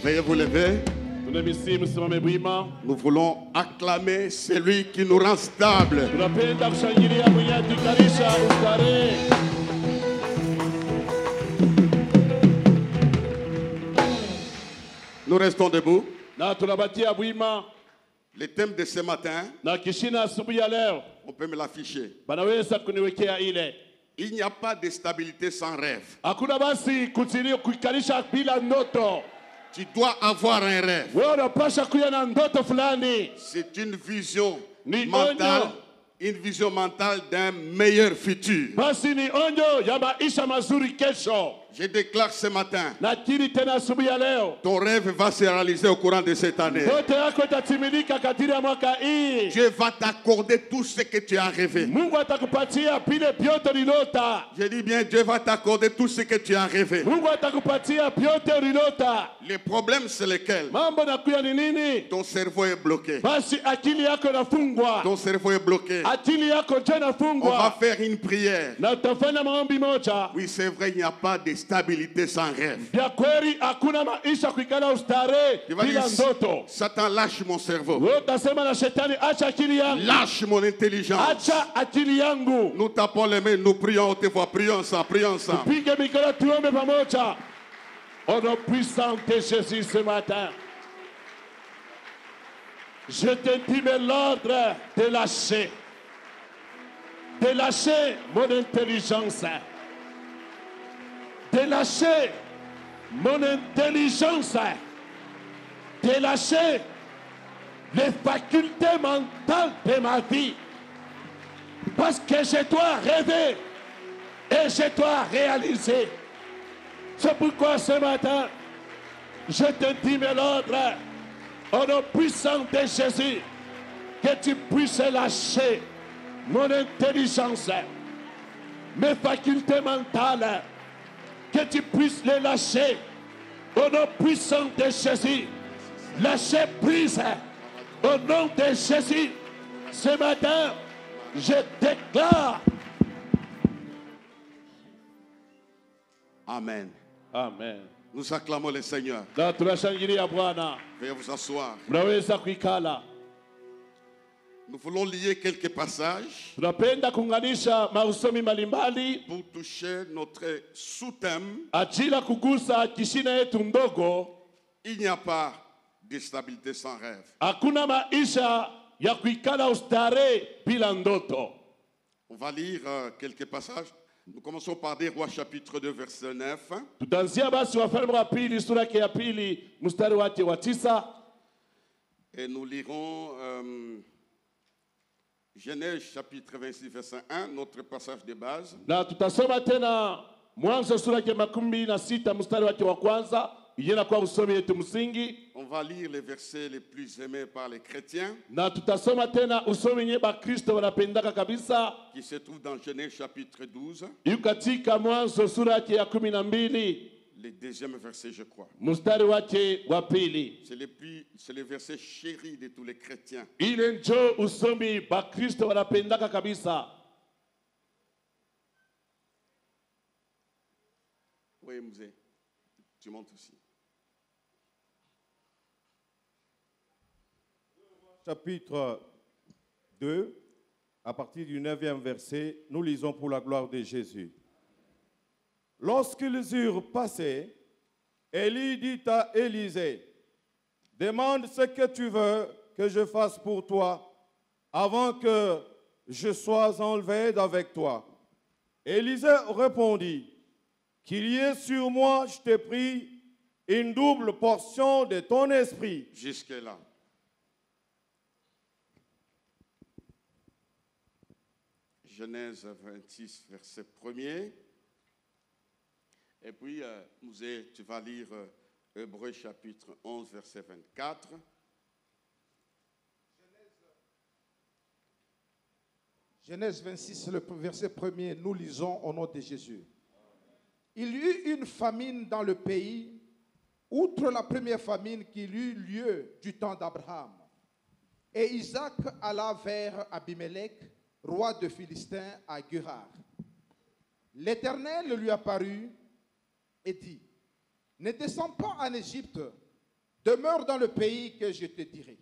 Veuillez vous lever. Nous voulons acclamer celui qui nous rend stables. Nous restons debout. Le thème de ce matin, on peut me l'afficher. Il n'y a pas de stabilité sans rêve. Tu dois avoir un rêve. C'est une vision mentale d'un meilleur futur. Je déclare ce matin, ton rêve va se réaliser au courant de cette année. Dieu va t'accorder tout ce que tu as rêvé. Je dis bien, Dieu va t'accorder tout ce que tu as rêvé. Le problème, c'est lequel? Ton cerveau est bloqué. Ton cerveau est bloqué. On va faire une prière. Oui, c'est vrai, il n'y a pas de stabilité sans rêve. Tu vas dire, Satan, lâche mon cerveau. Lâche mon intelligence. Nous tapons les mains, nous prions, on te voit, prions ensemble, prions ensemble. Au nom puissant de Jésus ce matin, je te dis l'ordre de lâcher mon intelligence, de lâcher mon intelligence, de lâcher les facultés mentales de ma vie, parce que je dois rêver et je dois réaliser. C'est pourquoi ce matin, je te dis l'ordre, au nom puissant de Jésus, que tu puisses lâcher mon intelligence, mes facultés mentales, que tu puisses les lâcher, au nom puissant de Jésus. Lâcher prise, au nom de Jésus. Ce matin, je déclare. Amen. Amen. Nous acclamons le Seigneur. Veuillez vous asseoir. Nous voulons lier quelques passages pour toucher notre sous-thème. Il n'y a pas de stabilité sans rêve. On va lire quelques passages. Nous commençons par des Rois chapitre 2 verset 9. Et nous lirons Genèse chapitre 26 verset 1, notre passage de base. On va lire les versets les plus aimés par les chrétiens, qui se trouvent dans Genèse chapitre 12, le deuxième verset, je crois. C'est le verset chéri de tous les chrétiens. Oui, Mouzé, tu montes aussi. Chapitre 2, à partir du 9e verset, nous lisons pour la gloire de Jésus. Lorsqu'ils eurent passé, Élie dit à Élisée, « Demande ce que tu veux que je fasse pour toi avant que je sois enlevé d'avec toi. » Élisée répondit, « Qu'il y ait sur moi, je te prie, une double portion de ton esprit. » Jusque-là. Genèse 26, verset 1er. Et puis, Mouzé, tu vas lire Hébreux chapitre 11, verset 24. Genèse 26, le verset 1er, nous lisons au nom de Jésus. Il y eut une famine dans le pays, outre la première famine qui eut lieu du temps d'Abraham. Et Isaac alla vers Abimelech, roi de Philistins, à Guérar. L'Éternel lui apparut et dit, « Ne descends pas en Égypte, demeure dans le pays que je te dirai.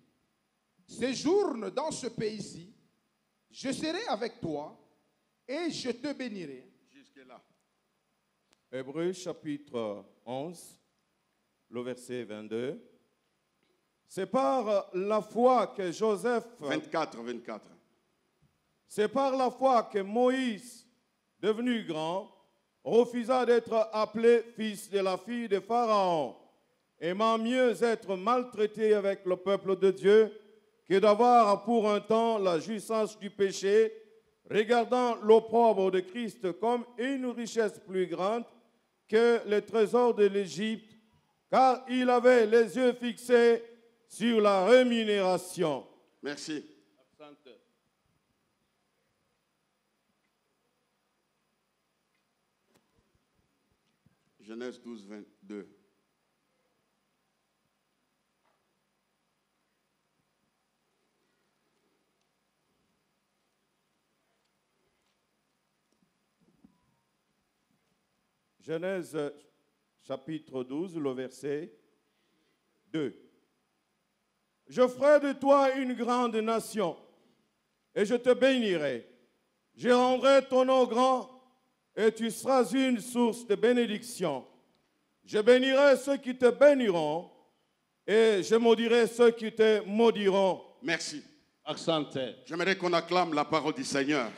Séjourne dans ce pays-ci, je serai avec toi et je te bénirai. Jusque-là. Hébreux chapitre 11, le verset 22. C'est par la foi que Joseph... 24. C'est par la foi que Moïse, devenu grand, refusa d'être appelé fils de la fille de Pharaon, aimant mieux être maltraité avec le peuple de Dieu que d'avoir pour un temps la jouissance du péché, regardant l'opprobre de Christ comme une richesse plus grande que les trésors de l'Égypte, car il avait les yeux fixés sur la rémunération. Merci. Genèse 12, 22. Genèse chapitre 12, le verset 2. Je ferai de toi une grande nation et je te bénirai. Je rendrai ton nom grand et tu seras une source de bénédiction. Je bénirai ceux qui te béniront et je maudirai ceux qui te maudiront. Merci. Accente. J'aimerais qu'on acclame la parole du Seigneur.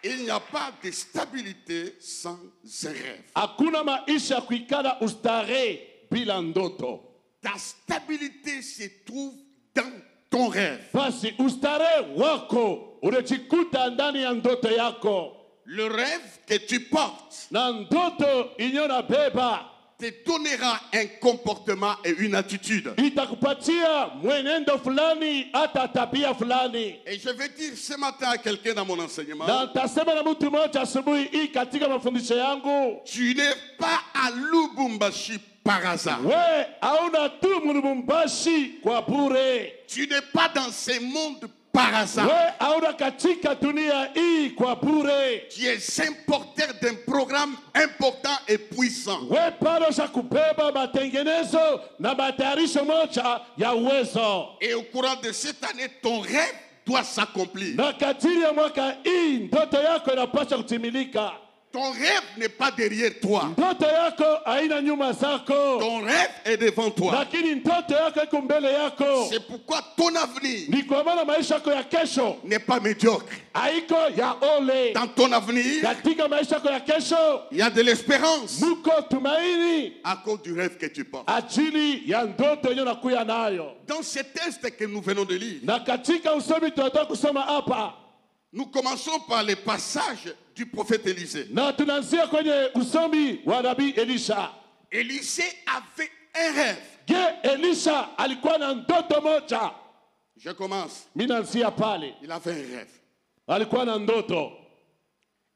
Il n'y a pas de stabilité sans un rêve. Hakuna maisha kuikala ustare bila ndoto. Ta stabilité se trouve dans ton rêve. Basi ustare wako unachikuta ndani ya ndoto yako. Le rêve que tu portes na ndoto inyona beba te donnera un comportement et une attitude. Itakupatia mwenendo fulani hata tabia fulani. Et je vais dire ce matin à quelqu'un dans mon enseignement. Na nitasema na mtu mmoja asubuhi hii katika mafundisho yangu. Tu n'es pas à Lubumbashi par hasard. We hauna tu Lubumbashi kwa bure. Tu n'es pas dans ce monde par hasard. We hauna katika dunia hii kwa bure. Tu es un porteur d'un programme important et puissant. We palo za kubeba matengenezo na matayarisho moja ya uwezo. Et au courant de cette année, ton rêve doit s'accomplir. Na kadiri ya mwaka hii ndoto yako inapaswa kutimilika. Ton rêve n'est pas derrière toi. Ndoto yako haina nyuma zako. Ton rêve est devant toi. Lakini ndoto yako iko mbele yako. C'est pourquoi ton avenir ni kwa maana maisha yako ya kesho n'est pas médiocre. Haiko ya ole. Dans ton avenir, katika maisha yako ya kesho, il y a de l'espérance. Muko tumaini à cause du rêve que tu portes. Ajili ya ndoto yenye unakuya nayo. Dans ce texte que nous venons de lire, na katika usomi tunataka kusoma hapa, nous commençons par les passages du prophète Élisée. Na tunaanzia kwenye usomi wa nabii Elisha. Élisée avait un rêve. Je Elisha alikuwa na ndoto moja. Je commence. Mimi naanzia pale. Il avait un rêve. Alikuwa na ndoto.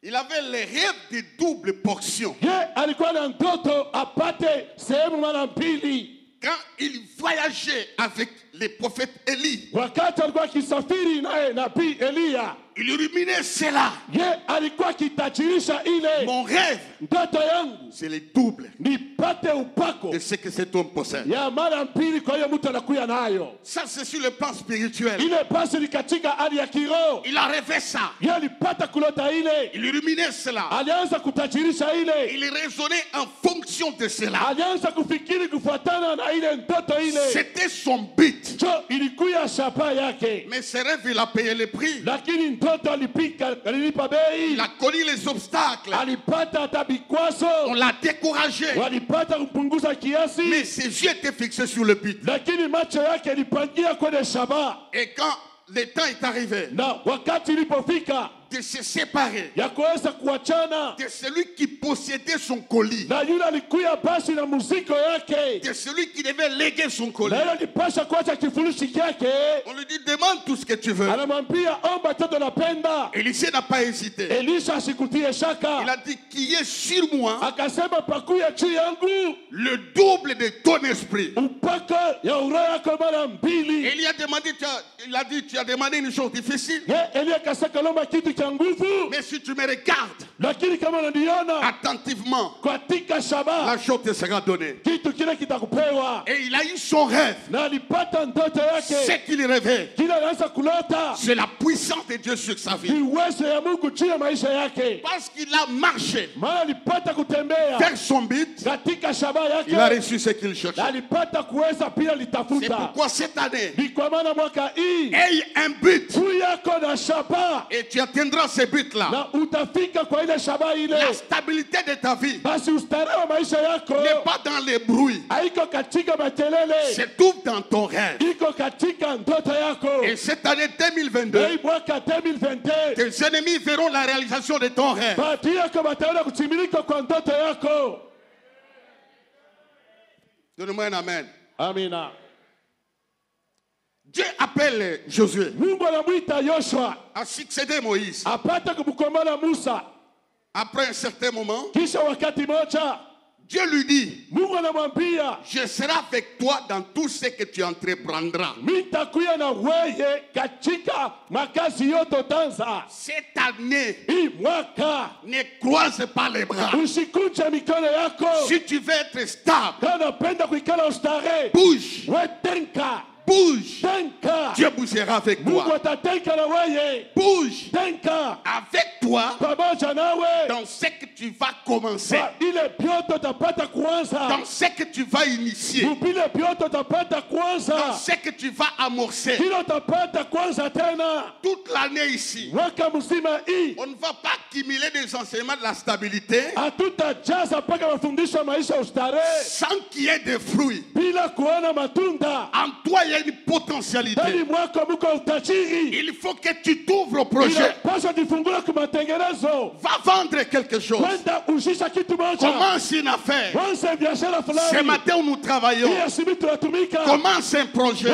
Il avait les rêves de double portion. Je alikuwa na ndoto apate sehemu mara mbili. Quand il voyageait avec les prophètes Élie, wakati alikuwa kisafiri naye nabii Elia, il ruminait cela. Ye alikuwa kitajirisha ile. Mon rêve, ndoto yangu, c'est les doubles nipate upako de ce que cet homme possède. ya mara mbili kwa hiyo mtu anakuya nayo. Ça c'est sur le plan spirituel. Ile basi ni katika hali ya kiroho. Il a rêvé ça. Ye alipata kulota ile. Il ruminait cela. Alianza kutajirisha ile. Il raisonnait en fonction de cela. Alianza kufikiri kufuatana na ile ndoto ile. C'était son but. Jo ilikuya shaba yake. Mais ce rêve, il a payé le prix. Lakini ndoto alilipa bei. Il a connu les obstacles. Alipata hata vikwazo. On l'a découragé. Walipata kupunguza kiasi. Mais ses yeux étaient fixés sur le but. Lakini macho yake yalipangia kwenye shaba. Et quand le temps est arrivé, na wakati ilipofika de se séparer ya kuweza kuachana de celui qui possédait son colis, na yule alikuya basi na muziko yake, de celui qui devait léguer son colis, na yule alipasha kuacha kifurushi kyake, on lui dit demande tout ce que tu veux. Anamwambia omba toto napenda. Élisée n'a pas hésité. Elisha asikutie shaka. Il a dit qui est sur moi, akasema pakuya juu yangu le double de ton esprit. upako ya uroho yako mara mbili. Il a demandé, il a dit tu as demandé une chose difficile. Elia kasaka lomba kitu Mais si tu me regardes attentivement, la chose te sera donnée. Et il a eu son rêve. Ce qu'il rêvait, c'est la puissance de Dieu sur sa vie. Parce qu'il a marché vers son but, il a reçu ce qu'il cherchait. C'est pourquoi cette année, aie un but. Et tu atteindras ce but-là. La stabilité de ta vie n'est pas dans les bruits. Se trouve dans ton rêve. Et cette année 2022, tes ennemis verront la réalisation de ton rêve. Donne-moi un amen. Amina. Dieu appelle Josué à succéder Moïse. Après un certain moment, Dieu lui dit, je serai avec toi dans tout ce que tu entreprendras. Cette année, ne croise pas les bras. Si tu veux être stable, bouge. Bouge. Dieu bougera avec toi. Bouge avec toi dans ce que tu vas commencer. Dans ce que tu vas initier. Dans ce que tu vas amorcer. Toute l'année ici, on ne va pas accumuler des enseignements de la stabilité sans qu'il y ait des fruits. En toi, il y a une potentialité. Il faut que tu t'ouvres au projet. Va vendre quelque chose. Commence une affaire. Ce matin où nous travaillons, commence un projet.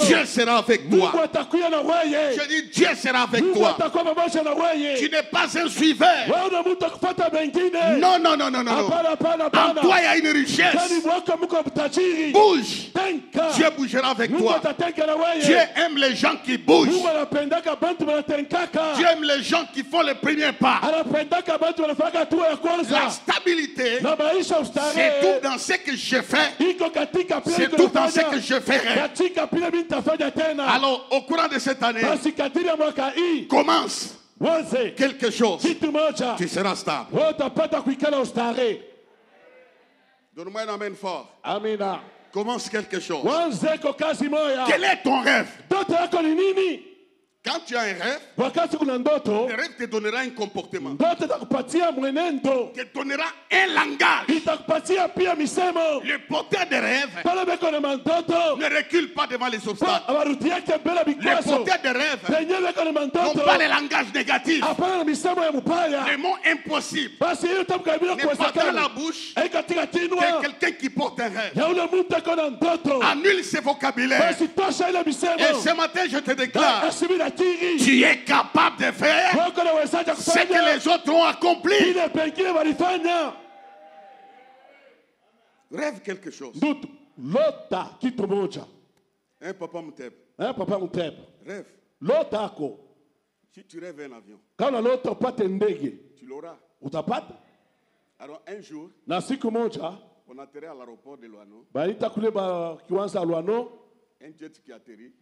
Dieu sera avec toi. Je dis Dieu sera avec toi. Tu n'es pas un suiveur. Non, non, non, non, non. En toi, il y a une richesse. Bouge. Dieu bougera avec toi. Dieu aime les gens qui bougent. Dieu aime les gens qui font les premiers pas. La stabilité, c'est tout dans ce que je fais. C'est tout dans ce que je ferai. Alors, au courant de cette année, commence quelque chose. Tu seras stable. Donne-moi un amen fort. Amina. Commence quelque chose. Quel est ton rêve? Quand tu as un rêve, le rêve te donnera un comportement. Te donnera un langage. Le porteur de rêve ne recule pas devant les obstacles. Le porteur de rêve n'ont pas le langage négatif. Le mot impossible n'est pas dans la bouche de quelqu'un qui porte un rêve. Annule ce vocabulaire. Et ce matin, je te déclare, tu es capable de faire ce que les autres ont accompli. Rêve quelque chose. Un papa Mouteb. Rêve. Si tu rêves un avion, tu l'auras. Alors un jour, on atterrit à l'aéroport de Luano. Un jet qui atterrit.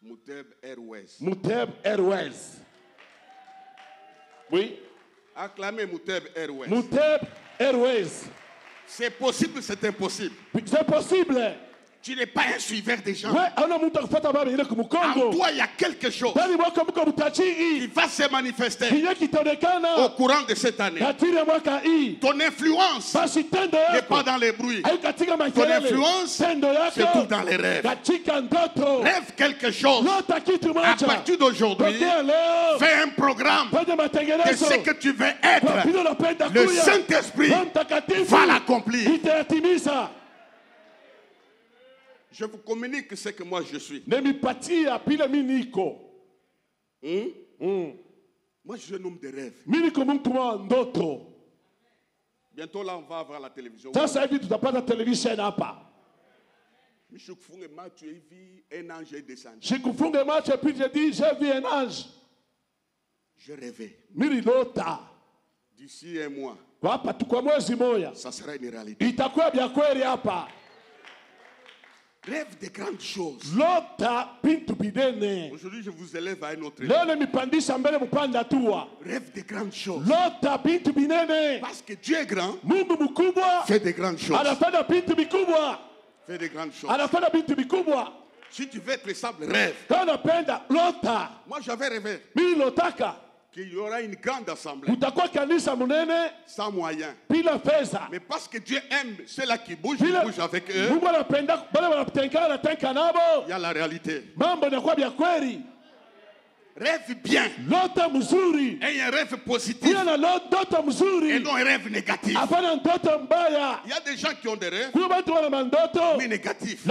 Mouteb Airways. Oui. Acclamez Mouteb Airways. Mouteb Airways. C'est possible, c'est impossible. C'est possible. Tu n'es pas un suiveur des gens. En toi, il y a quelque chose qui va se manifester au courant de cette année. Ton influence n'est pas dans les bruits. Ton influence se trouve dans les rêves. Rêve quelque chose. À partir d'aujourd'hui, fais un programme de ce que tu veux être. Le Saint-Esprit va l'accomplir. Je vous communique ce que moi je suis. Moi je suis un homme de rêve. Bientôt là on va avoir la télévision. Sikufunge macho puis j'ai dit j'ai vu un ange. Je rêvais. Nililota. D'ici un mois. Ça sera une réalité. Rêve de grandes choses. Aujourd'hui, je vous élève à un autre niveau. Rêve de grandes choses. Parce que Dieu est grand. Fais de grandes choses. Fais de grandes choses. Si tu veux être simple, rêve. Moi, j'avais rêvé qu'il y aura une grande assemblée sans moyens. Mais parce que Dieu aime ceux-là qui bougent, il bouge avec eux. Il y a la réalité. Rêve bien. Et un rêve positif. Et non un rêve négatif. Il y a des gens qui ont des rêves, mais négatifs.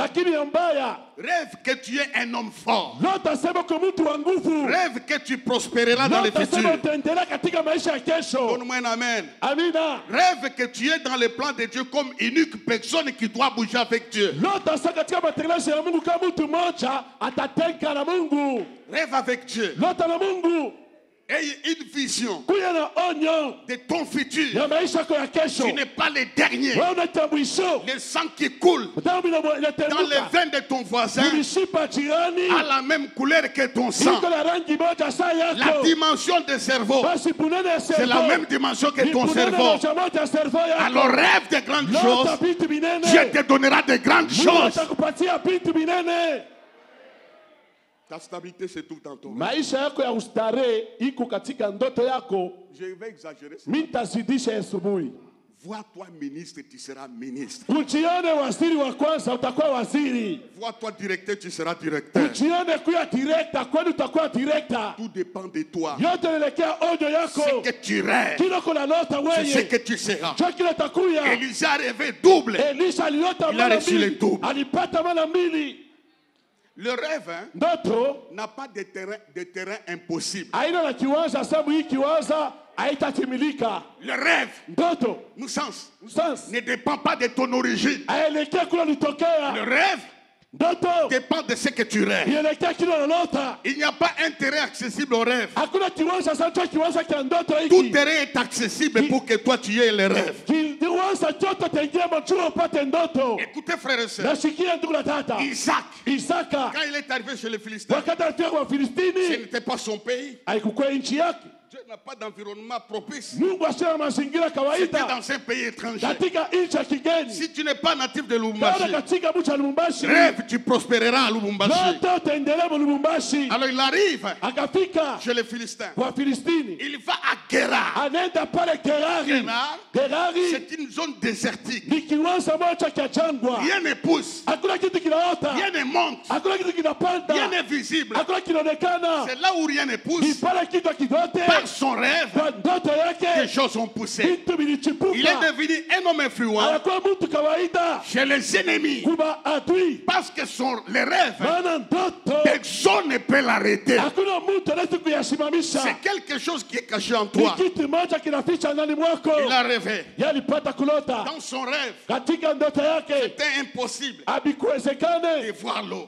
Rêve que tu es un homme fort. Rêve que tu prospéreras dans le futur. Donne-moi un amen. Rêve que tu es dans le plan de Dieu comme unique personne qui doit bouger avec Dieu. Rêve avec Dieu. Aie une vision de ton futur. Tu n'es pas le dernier. Le sang qui coule dans les veines de ton voisin a la même couleur que ton sang. La dimension du cerveau, c'est la même dimension que ton cerveau. Alors rêve de grandes choses. Dieu te donnera de grandes choses. Ta stabilité se trouve dans ton rêve. Je vais exagérer. Vois-toi ministre, tu seras ministre. Vois-toi directeur, tu seras directeur. Tout dépend de toi. Ce que tu rêves, c'est ce que tu seras. Élisée a rêvé double. Il a reçu le double. Le rêve n'a pas de terrain impossible. Le rêve, nous sens, ne dépend pas de ton origine. Le rêve dépend de ce que tu rêves. Il n'y a pas un terrain accessible au rêve. Tout terrain est accessible pour que toi tu aies le rêve. Écoutez frères et sœurs, Isaac, quand il est arrivé chez les Philistins, ce n'était pas son pays. Dieu n'a pas d'environnement propice. C'était dans un pays étranger. Si tu n'es pas natif de Lubumbashi, rêve, tu prospéreras à Lubumbashi. Alors il arrive chez les Philistins. Il va à Guérar. Guérar, c'est une zone désertique. Rien ne pousse. Rien ne monte. Rien n'est visible. C'est là où rien ne pousse. Par son rêve, des choses ont poussé. Il est devenu un homme influent chez les ennemis. Parce que les rêves, personne ne peut l'arrêter. C'est quelque chose qui est caché en toi. Il a rêvé. Dans son rêve, c'était impossible de voir l'eau.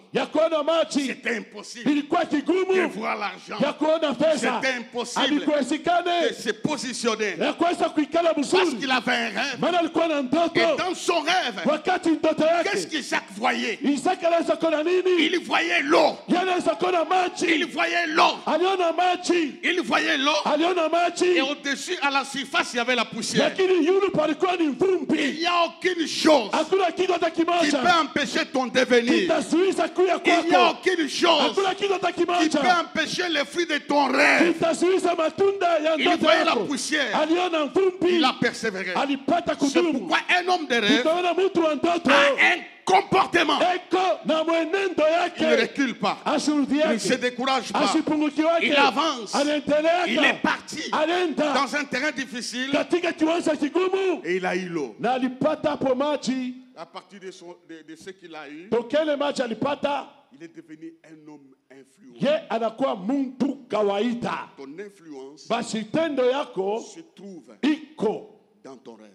C'était impossible de voir l'argent. C'était impossible de se positionner. Parce qu'il avait un rêve. Et dans son rêve, qu'est-ce qu'Isaac voyait? Il voyait l'eau. Il voyait l'eau. Il voyait l'eau. Et au-dessus, à la surface, il y avait la poussière. Il n'y a aucune chose qui peut empêcher ton devenir. Il n'y a aucune chose qui peut empêcher le fruit de ton rêve. Il voyait la poussière. Il a persévéré. C'est pourquoi un homme de rêve a un comportement. Il ne recule pas. Il ne se décourage pas. Il avance. Il est parti dans un terrain difficile. Et il a eu l'eau. À partir de ce qu'il a eu, il est devenu un homme influent. Ton influence se trouve dans ton rêve.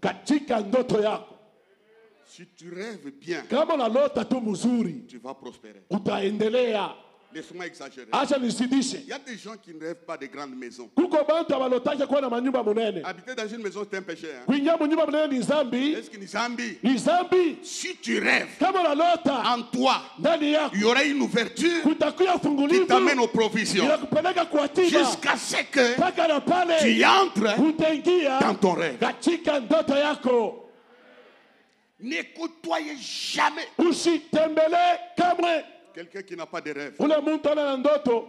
Si tu rêves bien, kama unalota tu mzuri, tu vas prospérer. utaendelea. Laisse-moi exagérer. Acha nisidishe. Il y a des gens qui ne rêvent pas de grandes maisons. Kuko bantu abalotaka kuwa na manyumba munene. Habiter dans une maison, c'est un péché. Hein? Kuingia munyumba munene ni zambi. Est-ce que ni zambi? Ni zambi. Si tu rêves, Kama unalota en toi, ndani yako, il y aura une ouverture kutakuya fungulivu qui t'amène aux provisions. inakupeleka kwa tiba. Jusqu'à ce que Paka na pale tu entres utaingia dans ton rêve. katika ndoto yako. N'écoutez jamais Usitembele kamwe quelqu'un qui n'a pas de rêve. ule mtu ana na ndoto,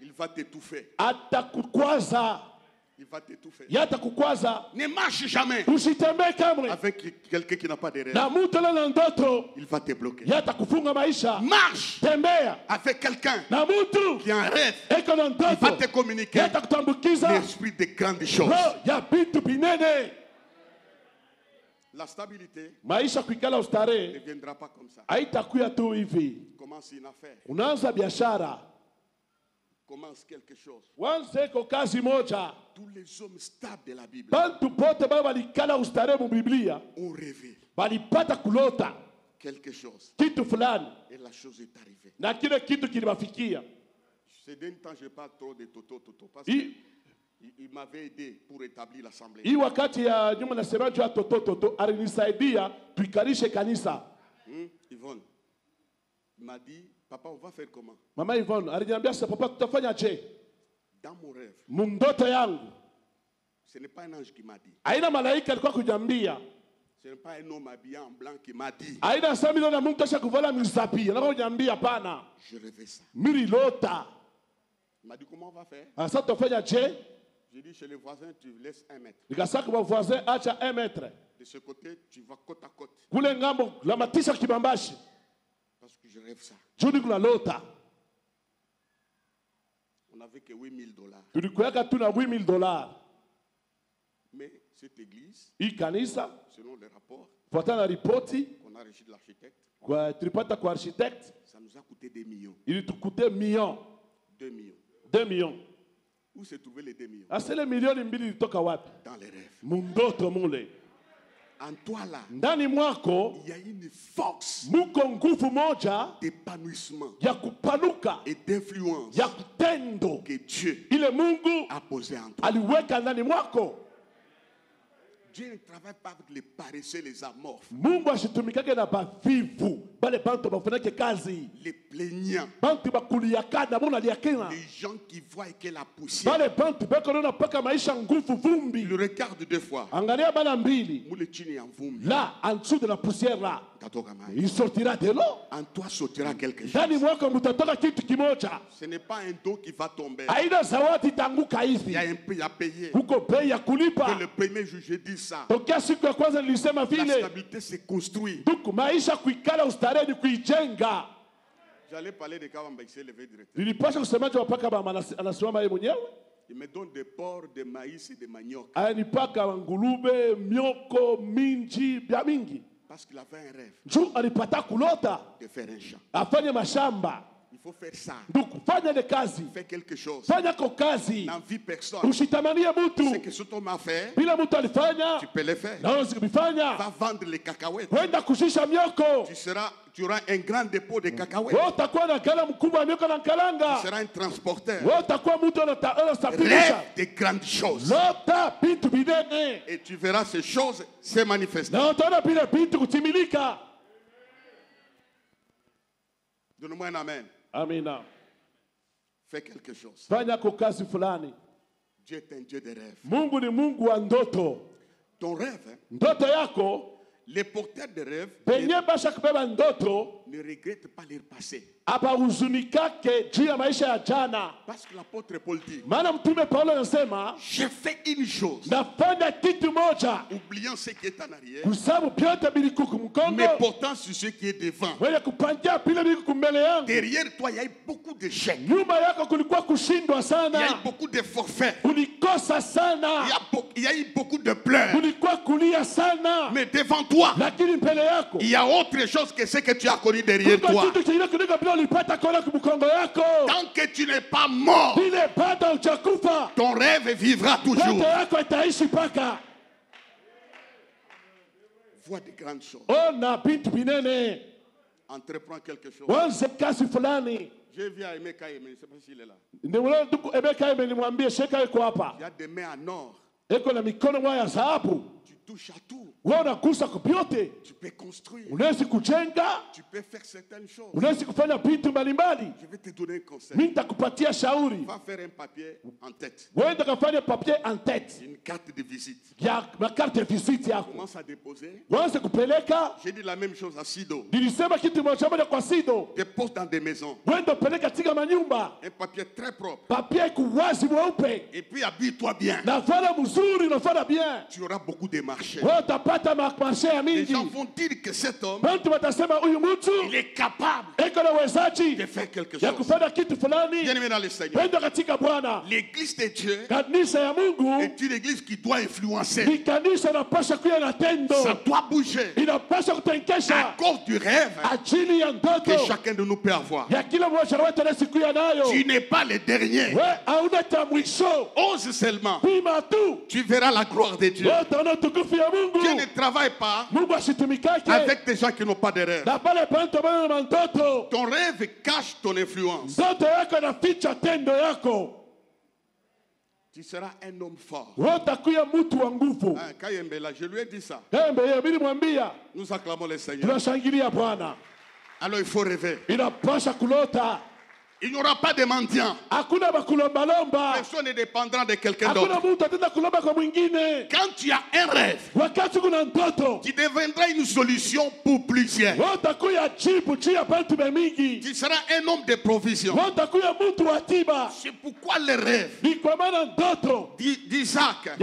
Il va t'étouffer. atakukwaza. Il va t'étouffer. Yatakukwaza. Ne marche jamais Usitembee kamwe avec quelqu'un qui n'a pas de rêve. na mtu ana na ndoto, Il va te bloquer. yatakufunga maisha. Marche Tembea avec quelqu'un na mtu qui a un rêve. eko na Il va ndoto, te communiquer yatakutambukiza l'esprit de grandes choses. roho ya vitu vinene. La stabilité Maisha kuikala ne ustarehe viendra pas comme ça. haitakuya tu hivi. Commence une affaire. Unaanza biashara, Commence quelque chose. wanze ko kazi moja. Tous les hommes stables de la Bible Bantu pote baba balikala ustarehe mu Biblia ont rêvé balipata kulota quelque chose. kitu fulani Et la chose est arrivée. na kile kitu kilibafikia. Ces derniers temps, je parle trop de Toto. Parce Hii qu'il m'avait aidé pour établir l'assemblée. hii wakati ya nyuma nasema juu ya toto alinisaidia tuikarishe kanisa. Yvonne, il m'a dit, papa, on va faire comment? Mama Yvonne aliniambia sasa, papa, tutafanya je? Dans mon rêve, Mundoto yangu ce n'est pas un ange qui m'a dit. aina malaika alikuwa kujambia, Ce n'est pas un homme habillé en blanc qui m'a dit. aina samilo na Mungu kasha kuvala misapi na kujambia pana Je rêvais ça. mililota. Il m'a dit, comment on va faire? Sasa tutafanya je? J'ai dit, chez les voisins, tu laisses 1 mètre. Nikasaka kwa voisin acha 1 mètre. De ce côté, tu vas côte à côte. Kule ngambo la matisha kibambashi. Parce que je rêve ça. Juni kuna lota. On n'avait que $8,000. Tulikuweka tu na $8,000. Mais cette église, Hii kanisa selon les rapports fuatana na ripoti qu'on a reçus de l'architecte, kwa tulipata kwa architect, ça nous a coûté 2 millions. ilitukute million 2 millions. 2 millions. Où se trouvaient les 2 millions? Asile milioni mbili ilitoka wapi? Dans les rêves. Mundoto mule. En toi là, Ndani mwako il y a une force muko nguvu moja d'épanouissement ya kupanuka et d'influence ya kutendo que Dieu ile Mungu a posé en toi. aliweka ndani mwako. Dieu ne travaille pas avec les paresseux, les amorphes, Mungu ashitumikake na bavivu bale bantu bafanake kazi, les plaignants, bantu bakuliakana muna liakina, les gens qui voient que la poussière. bale bantu beko nona paka maisha nguvu vumbi. Il le regarde 2 fois. Angalia bana mbili Moule chini en vumbi. là en dessous de la poussière là, Katoka mai. il sortira de l'eau. En toi sortira quelque Ndani chose. mwako mutatoka kitu kimoja. Ce n'est pas un dos qui va tomber. Aina zawadi tanguka Il hivi, y a un prix à payer. huko bei ya Que kulipa. le premier jour, je dis ça. Tokea siku ya kwanza nilisema La vile stabilité se construit. tuku maisha kuikala ustarehe ni kuijenga. J'allais parler de Kawamba, il s'est levé directement. Nilipasha kusemaje wapaka bama anasimama yeye mwenyewe, Il me donne des porcs, des maïs et des manioc. anipaka ngulube, mioko, minji, bya mingi. Parce qu'il avait un rêve Juu alipata kulota de faire un champ. afanye mashamba. Il faut faire ça. Nduku, fanya ile kazi, Faire quelque chose. fanya ko kazi, N'envie personne. usitamanie Ce mtu. que cet homme a fait, Bila mtu alifanya tu peux le faire. na wewe ukifanya, Va vendre les cacahuètes. kwenda kushisha mioko, Tu auras un grand dépôt de cacahuètes. wewe utakuwa na gala mkubwa wa mioko na Tu kalanga. seras un transporteur. Wewe utakuwa mtu anasafirisha. Rêve de grandes choses. Lota vitu vinene. Et tu verras ces choses se manifester. Na utaona vile vitu kutimilika. Donne-moi un amen. Amina. Fais quelque chose. Fanya ko kazi fulani. Dieu est un Dieu de rêve. Mungu ni Mungu wa ndoto. Ton rêve, hein, Ndoto yako les porteurs de rêve penye basha kubeba ndoto ne regrettent pas leur passé. hapahuzunikake juu ya maisha ya jana. Parce que l'apôtre Paul dit, Maana mtume Paulo anasema j'ai fait une chose, nafanya kitu moja, oubliant ce qui est en arrière, kusabu vyote bilikuku mkongo, mais portant sur ce qui est devant. mwenye kupangia pile bilikuku mbele yangu. Derrière toi, il y a eu beaucoup d'échecs. Nyuma yako kulikuwa kushindwa Il y a sana, eu beaucoup de forfaits. ulikosa sana, Il y a eu beaucoup de pleurs. kulikuwa kulia sana, Mais devant toi, lakini mbele yako il y a autre chose que ce que tu as connu derrière kuko toi. kitu kingine kuliko vile ulipata kona kumkongo yako. Tant que tu n'es pas mort, Vile bado hujakufa, ton rêve vivra ndoto toujours. yako itaishi paka. vois de grandes choses. Entreprends quelque chose. Je viens à Emeka Eme, je ne sais pas s'il est là. Il y a des mains en or. Tu touches à tout. Tu peux construire. Tu peux faire certaines choses. Je vais te donner un conseil. Va faire un papier en tête. Une carte de visite. Commence à déposer. J'ai dit la même chose à Sido. Dépose dans des maisons. Un papier très propre. Et puis habille-toi bien. Tu auras beaucoup de marchés. Les gens vont dire que cet homme, il est capable de faire quelque chose. Bien-aimé dans le Seigneur, l'église de Dieu est une église qui doit influencer. Ça doit bouger à cause du rêve que chacun de nous peut avoir. Tu n'es pas le dernier. Ose seulement. Tu verras la gloire de Dieu. Dieu ne travaille pas avec des gens qui n'ont pas de rêve. Ton rêve cache ton influence. Tu seras un homme fort. Kayembela, je lui ai dit ça. Nous acclamons le Seigneur. Alors il faut rêver. Il n'y aura pas de mendiants. Personne ne dépendra de quelqu'un d'autre. Quand tu as un rêve, qui deviendra une solution pour plusieurs. Tu seras un homme de provision. C'est pourquoi le rêve d'Isaac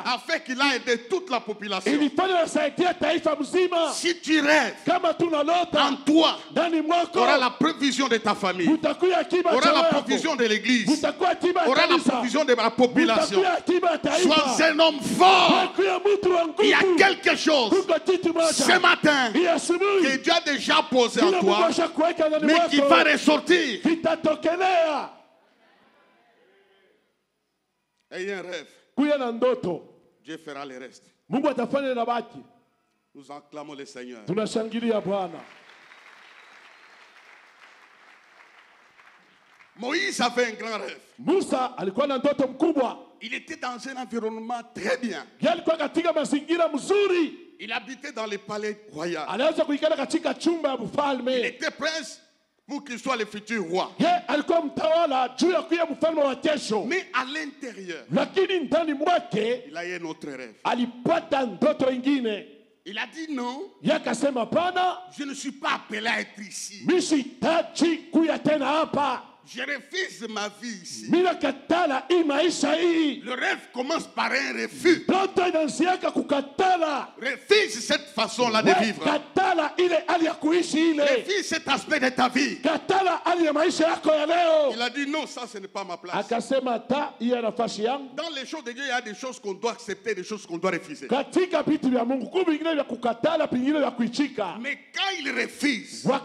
a fait qu'il a aidé toute la population. Si tu rêves, en toi, tu auras la provision de ta famille. Aura la provision de l'église. Aura la provision de la population. Sois un homme fort. Il y a quelque chose ce matin que Dieu a déjà posé en toi, mais qui va ressortir. Ayez un rêve. Dieu fera le reste. Nous acclamons le Seigneur. Moïse avait un grand rêve. Il était dans un environnement très bien. Il habitait dans le palais royal. Il était prince pour qu'il soit le futur roi. Mais à l'intérieur, il a eu un autre rêve. Il a dit non, je ne suis pas appelé à être ici. Je refuse ma vie ici. Le rêve commence par un refus. Refuse cette façon-là de vivre. Refuse cet aspect de ta vie. Il a dit non, ça ce n'est pas ma place. Dans les choses de Dieu, il y a des choses qu'on doit accepter, des choses qu'on doit refuser. Mais quand il refuse, la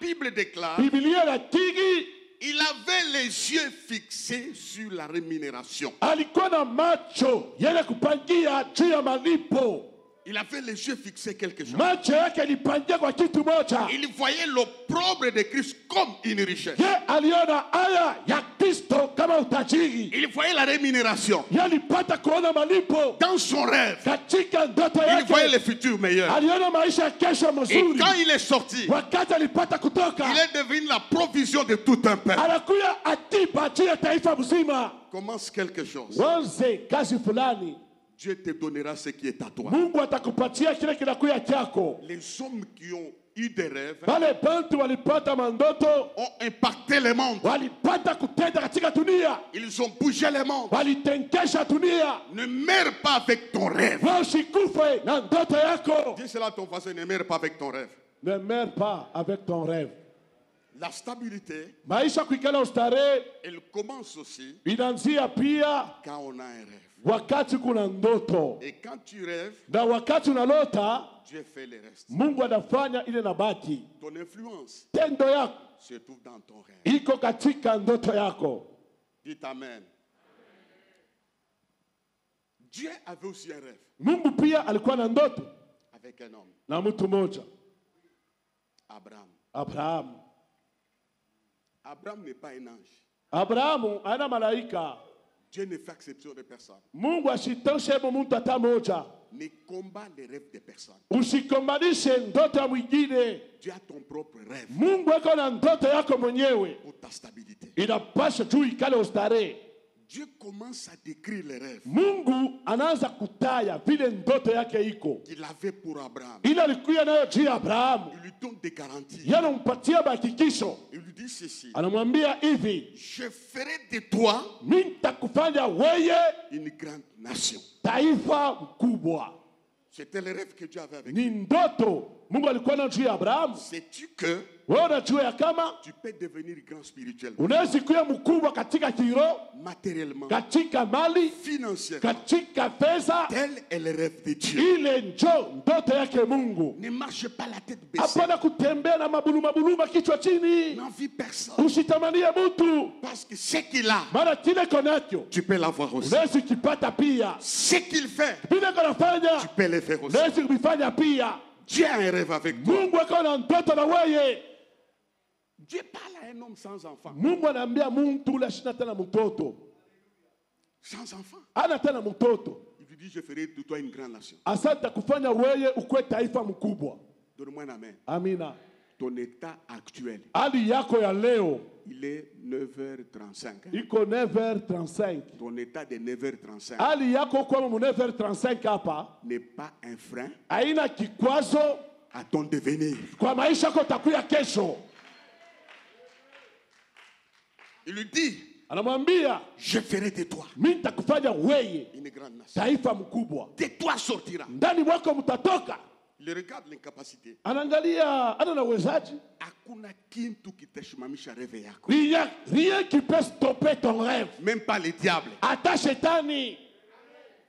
Bible déclare, il avait les yeux fixés sur la rémunération. Il avait les yeux fixés quelque chose. Il voyait l'opprobre de Christ comme une richesse. Il voyait la rémunération. Dans son rêve, il voyait le futur meilleur. Et quand il est sorti, il est devenu la provision de tout un peuple. Commence quelque chose. Dieu te donnera ce qui est à toi. Les hommes qui ont eu des rêves ont impacté le monde. Ils ont bougé le monde. Ne meurs pas avec ton rêve. Dis cela à ton voisin, ne meurs pas avec ton rêve. Ne meurs pas avec ton rêve. La stabilité, elle commence aussi quand on a un rêve. Et quand tu rêves, Dieu fait le reste. Ton influence se trouve dans ton rêve. Dites Amen. Dieu avait aussi un rêve. Mungu pia alikuwa na ndoto avec un homme. Na mtu mmoja. Abraham. Abraham n'est pas un ange. Abrahamu ana malaika. Dieu ne fait exception de personne. Mungu asitoshe mtu hata moja. Ne combat les rêves de personne. Usikombanishe ndoto ya mwingine. Dieu a ton propre rêve. Mungu ako na ndoto yako mwenyewe. Pour ta stabilité. Inapaswa tu ikale ustare. Dieu commence à décrire les rêves. Mungu anaanza kutaya vile ndoto yake iko. Qu'il avait pour Abraham. Ila alikuwa nayo juu ya Abrahamu. Il lui donne des garanties. Yanampatia hakikisho. Il lui dit ceci. Anamwambia hivi. Je ferai de toi nitakufanya wewe une grande nation. Taifa mkubwa. C'était le rêve que Dieu avait avec lui. Ni ndoto Mungu alikuwa na juu ya Abrahamu. Sais-tu que wewe unajua ya kama tu peux devenir grand spirituellement. Unaweza kuwa mkubwa katika kiroho, matériellement, katika mali, financièrement, katika pesa. Tel est le rêve de Dieu. Ile ndoto yake Mungu. Ne marche pas la tête baissée. Hapana kutembea na mabuluma kichwa chini. N'envie personne. Usitamanie mtu. Parce que ce qu'il a, mara kile konacho, tu peux l'avoir aussi. Unaweza kipata pia. Ce qu'il fait, bila kunafanya, tu peux le faire aussi. Unaweza kufanya pia. Dieu a un rêve avec toi. Mungu akona ndoto na wewe. Dieu parle à un homme sans enfant. Mungu anaambia mtu ule shina tena mtoto. Sans enfant. Ana tena mtoto. Il lui dit je ferai de toi une grande nation. Asante kufanya wewe ukwe taifa mkubwa. Donne-moi un amen. Amina. Ton état actuel. Hali yako ya leo. Il est 9h35. Iko 9h35. Ton état de 9h35. Hali yako kwa 9h35 hapa. N'est pas un frein. Haina kikwazo à ton devenir. Kwa maisha yako takuya kesho. Il lui dit, anamwambia, je ferai de toi mimi nitakufanya wewe une grande nation. Taifa mkubwa. De toi sortira. Ndani mwako mtatoka. Il regarde l'incapacité. Anaangalia ana na uwezaji. Hakuna kitu kitashimamisha rêve yako. Rien qui peut stopper ton rêve. Même pas le diable. Hata shetani.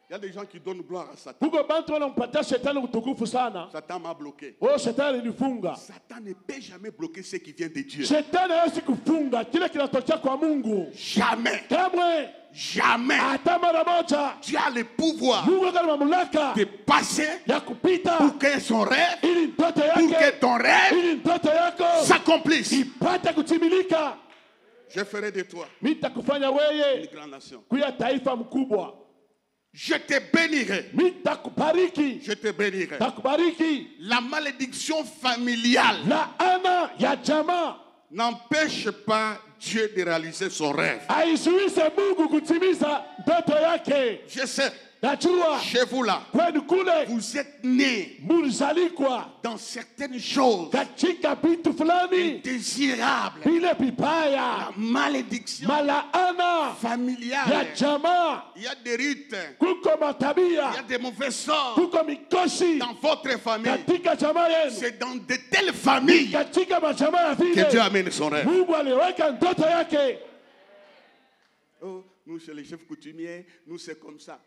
Il y a des gens qui donnent gloire à Satan. Kuko bantu wanampatia shetani utukufu sana. Satan m'a bloqué. Oh, shetani nifunga. Satan ne peut jamais bloquer ce qui vient de Dieu. Shetani hawezi kufunga kile kinatokea kwa Mungu. Jamais. Kamwe. Jamais. Hata mara moja. Tu as le pouvoir Mungu ana mamlaka de passer ya kupita pour que son rêve, ili ndoto yake, pour que ton rêve ili ndoto yako s'accomplisse. Ipate kutimilika. Je ferai de toi mimi nitakufanya wewe une grande nation. Kuya taifa mkubwa. Je te bénirai. Je te bénirai. La malédiction familiale n'empêche pas Dieu de réaliser son rêve. Je sais. Chez vous là, vous êtes nés dans certaines choses indésirables. La malédiction familiale. Il y a des rites. Il y a des mauvais sorts dans votre famille. C'est dans de telles familles que Dieu amène son rêve. Oh, nous chez les chefs coutumiers, nous c'est comme ça.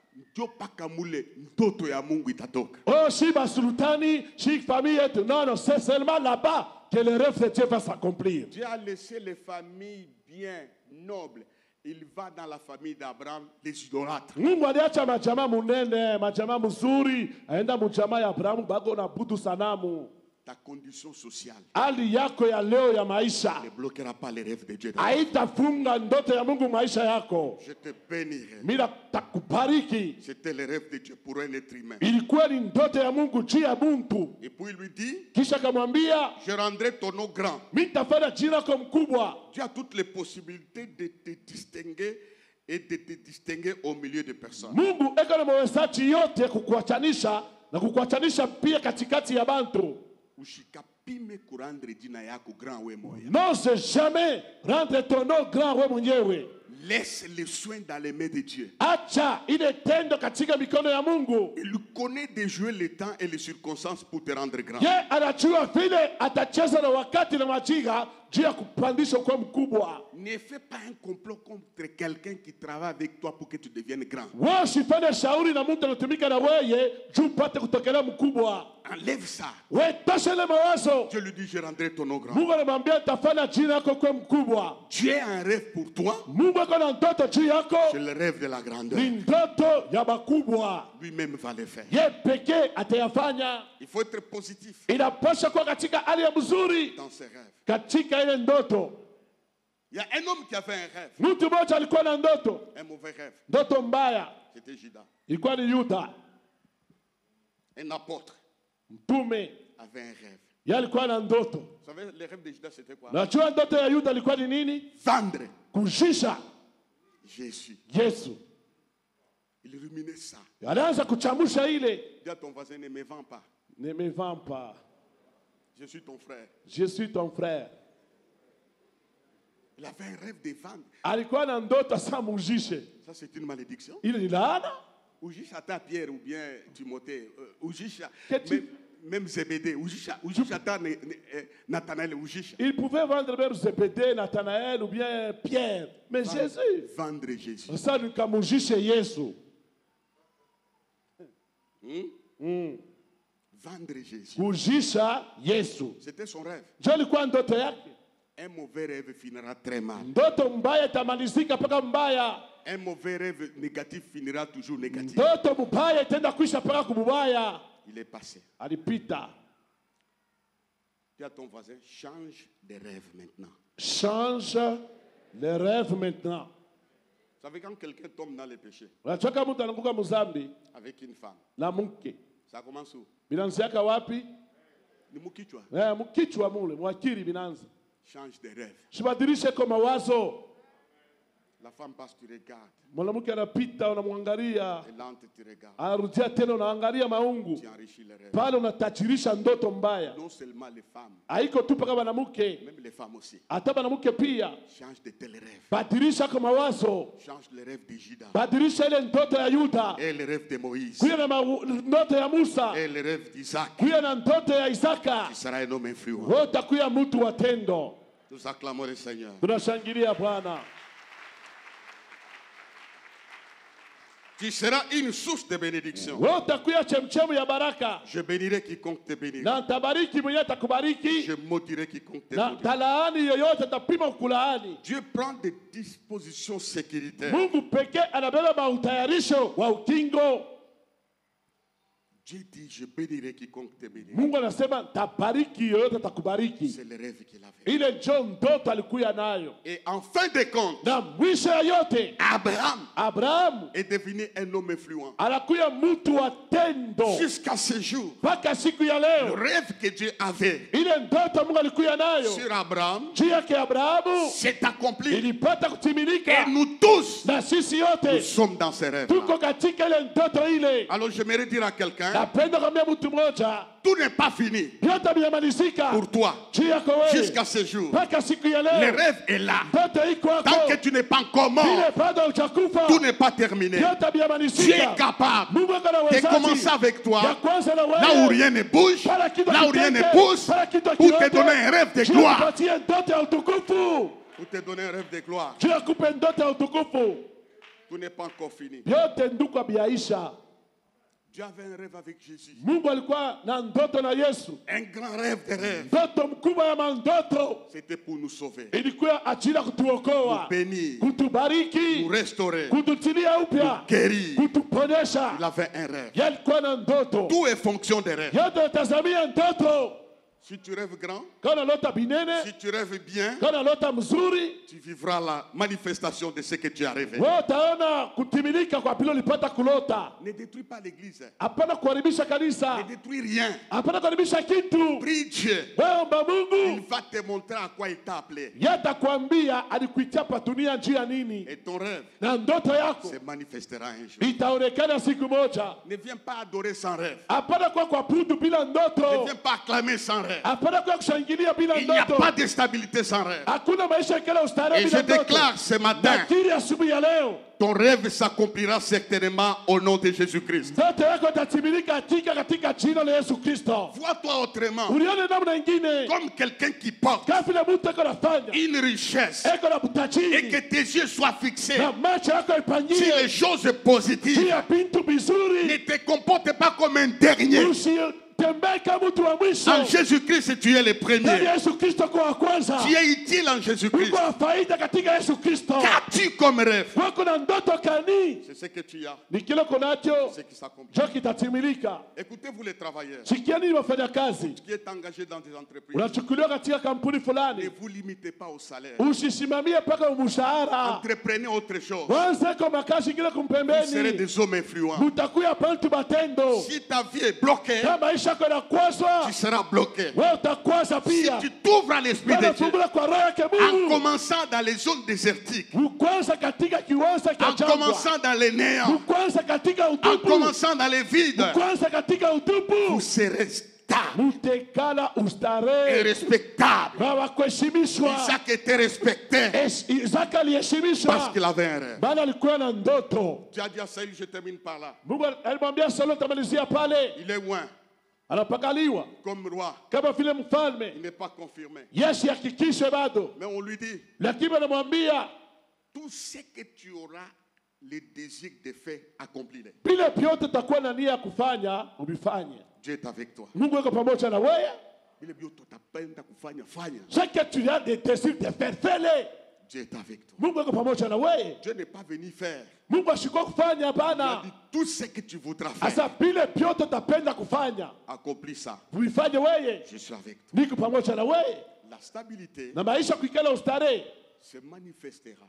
Oh, si basultani, si famille, non, c'est seulement là-bas que le rêve de Dieu va s'accomplir. Dieu a laissé les familles bien nobles. Il va dans la famille d'Abraham, les idolâtres. Mungu aliacha majama munene, majama mzuri, aenda mujama ya Abrahamu bago na budu sanamu. Ta condition sociale hali yako ya leo ya maisha ne bloquera pas les rêves de Dieu. Haitafunga ndoto ya Mungu maisha yako. Je te bénirai. Mimi takubariki. C'était le rêve de Dieu pour un être humain. Ilikuwa ni ndoto ya Mungu juu ya mtu. Et puis il lui dit, kisha akamwambia, je rendrai ton nom grand. Mimi nitafanya jina lako mkubwa. Tu as toutes les possibilités de te distinguer et de te distinguer au milieu de personnes. Mungu eko na mwezaji yote kukuachanisha na kukuachanisha pia katikati ya bantu. N'ose jamais rendre ton nom grand we mwenyewe. Laisse les soins dans les mains de Dieu. Acha ile tendo katika mikono ya Mungu. Il connaît de jouer le temps et les circonstances pour te rendre grand. Ye anajua vile atacheza na wakati na majira Ne fais pas un complot contre quelqu'un qui travaille avec toi pour que tu deviennes grand. Enlève ça. Dieu lui dit, je rendrai ton nom grand. Dieu a un rêve pour toi. C'est le rêve de la grandeur. Lui-même va le faire. Il faut être positif dans ses rêves. Il y a un homme qui avait un rêve. Un mauvais rêve. C'était Judas. Un apôtre avait un rêve. Vous savez, le rêve de Judas, c'était quoi? Vendre Jésus. Il ruminait ça. Dis à ton voisin, ne me vends pas. Ne me vends pas. Je suis ton frère. Je suis ton frère. Il avait un rêve de vendre. Ça, c'est une malédiction. Ujisha ta Pierre ou bien Timothée. Ujisha. Même Zébédée. Ujisha ta Nathanaël. Ujisha. Il pouvait vendre même Zébédée, Nathanaël ou bien Pierre. Mais Jésus. Vendre Jésus. Ça, nous avons Jésus. Vendre Jésus. C'était son rêve. Un mauvais rêve finira très mal. Un mauvais rêve négatif finira toujours négatif. Il est passé. Dis à ton voisin, change de rêve maintenant. Change les rêves maintenant. Vous savez, quand quelqu'un tombe dans le péché avec une femme, ça commence où? Change de rêve. La femme passe, tu regardes. Mwanamke anapita unamwangalia. Elante tu regardes. Anarudia tena unaangalia maungu. Tu enrichis les rêves. Pale unatajirisha ndoto mbaya. Non seulement les femmes. Haiko tu paka mwanamke. Même les femmes aussi. Hata mwanamke pia. Change de tel rêve. Badilisha kwa mawazo. Change le rêve de Judas. Badilisha ile ndoto ya Yuda. Et le rêve de Moïse. Kuya na ndoto ya Musa. Et le rêve d'Isaac. Kuya na ndoto ya Isaka. Tu seras un homme influent. Wote kuya mtu wa tendo. Nous acclamons le Seigneur. Tunashangilia Bwana. Tu seras une source de bénédiction. Je bénirai quiconque te bénira. Je maudirai quiconque te maudira. Dieu prend des dispositions sécuritaires. Dieu dit, je bénirai quiconque te bénira. C'est le rêve qu'il avait. Et en fin de compte, Abraham est devenu un homme influent. Jusqu'à ce jour, le rêve que Dieu avait sur Abraham s'est accompli. Et nous tous, nous sommes dans ces rêves. Alors j'aimerais dire à quelqu'un, tout n'est pas fini pour toi jusqu'à ce jour. Le rêve est là. Tant que tu n'es pas encore mort, tout n'est pas terminé. Tu es capable de commencer avec toi, là où rien ne bouge, là où rien ne pousse, pour te donner un rêve de gloire. Pour te donner un rêve de gloire. Tout n'est pas encore fini. Dieu avait un rêve avec Jésus. Un grand rêve de rêve. C'était pour nous sauver. Nous bénir. Nous restaurer. Nous guérir. Il avait un rêve. Tout est fonction des rêves. Si tu rêves grand, si tu rêves bien, tu vivras la manifestation de ce que tu as rêvé. Ne détruis pas l'église. Ne détruis rien. Prie Dieu. Il va te montrer à quoi il t'a appelé. Et ton rêve se manifestera un jour. Ne viens pas adorer sans rêve. Ne viens pas acclamer sans rêve. rêve. Il n'y a pas de stabilité sans rêve. Et je déclare ce matin, ton rêve s'accomplira certainement au nom de Jésus-Christ. Vois-toi autrement, comme quelqu'un qui porte une richesse et que tes yeux soient fixés sur les choses positives. Ne te comporte pas comme un dernier. En Jésus-Christ, tu es le premier. Tu es utile en Jésus-Christ. Qu'as-tu comme rêve? C'est ce que tu as. C'est ce qui s'accomplit. Écoutez-vous les travailleurs qui est engagé dans des entreprises. Ne vous limitez pas au salaire. Entreprenez autre chose. Vous serez des hommes influents. Si ta vie est bloquée, tu seras bloqué. Si tu t'ouvres à l'Esprit de Dieu, en commençant dans les zones désertiques, en commençant dans les néants, en commençant dans les vides, vous serez stable et respectable. Isaac était respecté parce qu'il avait un rêve. Tu as dit à Saül, je termine par là. Il est loin. Comme roi, il n'est pas confirmé. Mais on lui dit, tout ce que tu auras le désir de faire, accomplis-le. Dieu est avec toi. Ce que tu as des désirs de faire, fais-le. Dieu est avec toi. Dieu n'est pas venu faire. Il a dit tout ce que tu voudras faire. Accomplis ça. Je suis avec toi. La stabilité se manifestera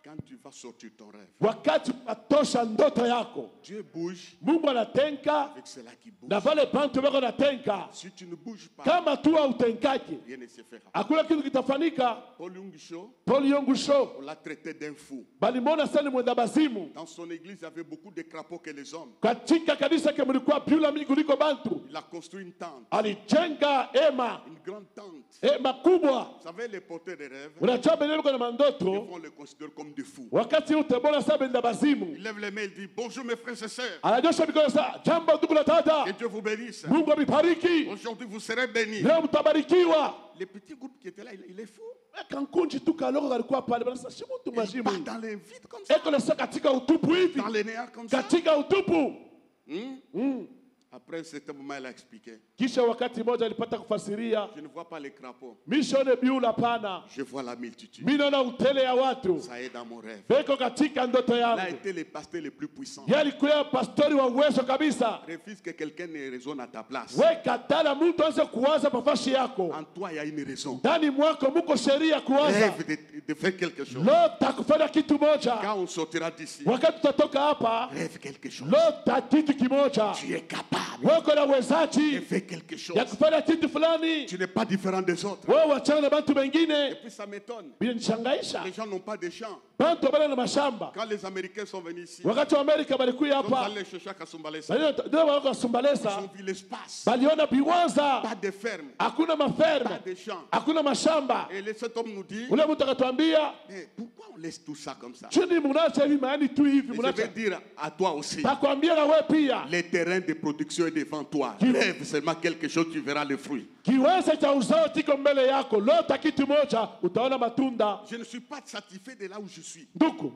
quand tu vas sortir ton rêve. Dieu bouge avec cela qui bouge. Si tu ne bouges pas, rien ne se fera. Paul Yongusho, on l'a traité d'un fou. Dans son église, il y avait beaucoup de crapauds que les hommes. Il a construit une tente. Une grande tente. Vous savez, les porteurs de rêves, ils vont le considérer comme des fous. Il lève les mains, il dit bonjour mes frères et sœurs. Que Dieu vous bénisse. Aujourd'hui vous serez bénis. Les petits groupes qui étaient là, il est fou. Il part dans les vides comme ça. Dans les néants comme ça. Après un certain moment, il a expliqué. Je ne vois pas les crapauds. Je vois la multitude. Ça est dans mon rêve. Il a été le pasteur le plus puissant. Refuse que quelqu'un ne raisonne à ta place. En toi, il y a une raison. Rêve de faire quelque chose. Quand on sortira d'ici, rêve quelque chose. Tu es capable. Tu fais quelque chose. Tu n'es pas différent des autres. Et puis ça m'étonne. Les gens n'ont pas de champs. Quand les Américains sont venus ici, ils sont allés chercher à Kasumbalesa. Ils ont vu l'espace. Pas de ferme. Pas de champs. Et cet homme nous dit, mais pourquoi on laisse tout ça comme ça? Je vais dire à toi aussi, les terrains de production est devant toi. Rêve seulement quelque chose, tu verras le fruit. Je ne suis pas satisfait de là où je suis. Je ne suis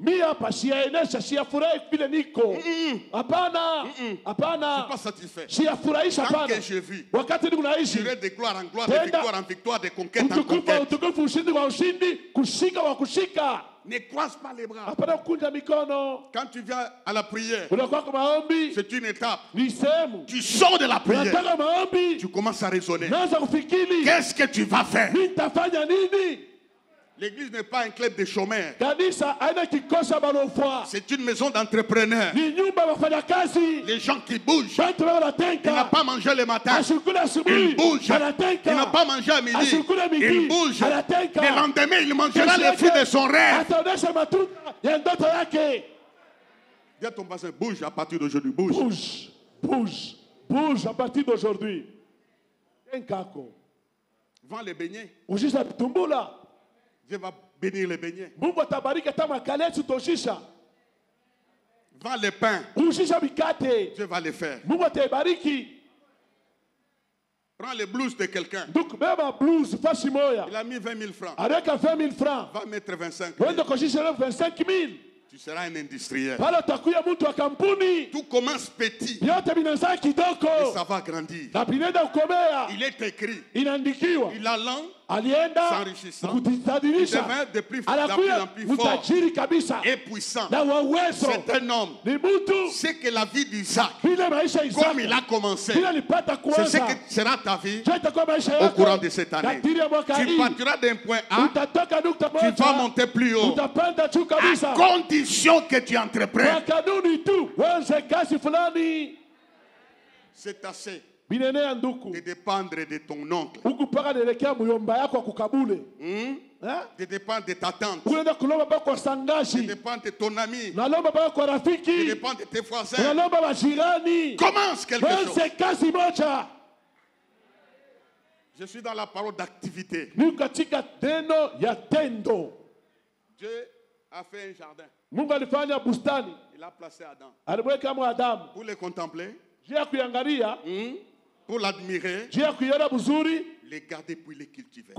pas satisfait. Tant que je vis, j'irai de gloire en gloire, de victoire en victoire, de conquête en conquête. Ne croise pas les bras. Quand tu viens à la prière, c'est une étape. Tu sors de la prière. Tu commences à raisonner. Qu'est-ce que tu vas faire? L'église n'est pas un club de chômeurs. C'est une maison d'entrepreneurs. Les gens qui bougent. Il n'a pas mangé le matin. Il bouge. Il n'a pas mangé à midi. Il bouge. Le lendemain, il mangera les fruits de son rêve. Dis à ton voisin, bouge à partir d'aujourd'hui. Bouge. Bouge à partir d'aujourd'hui. Vends les beignets. Dieu va bénir les beignets. Vends les pains. Dieu va les faire. Prends les blouses de quelqu'un. Il a mis 20 000 francs. Va mettre 25 000. Tu seras un industriel. Tout commence petit. Et ça va grandir. Il est écrit. Il a langue. S'enrichissant. Il devient de plus en plus fort et puissant. C'est un homme. C'est que la vie d'Isaac, comme il a commencé, c'est ce que sera ta vie au courant de cette année. Tu partiras d'un point A, tu vas monter plus haut, à condition que tu entreprennes. C'est assez de dépendre de ton oncle. De dépendre de ta tante. De dépendre de ton ami. De dépendre de tes voisins. Commence quelque chose. Je suis dans la parole d'activité. Dieu a fait un jardin. Il a placé Adam. Pour le contempler. Pour l'admirer, les garder puis les cultiver.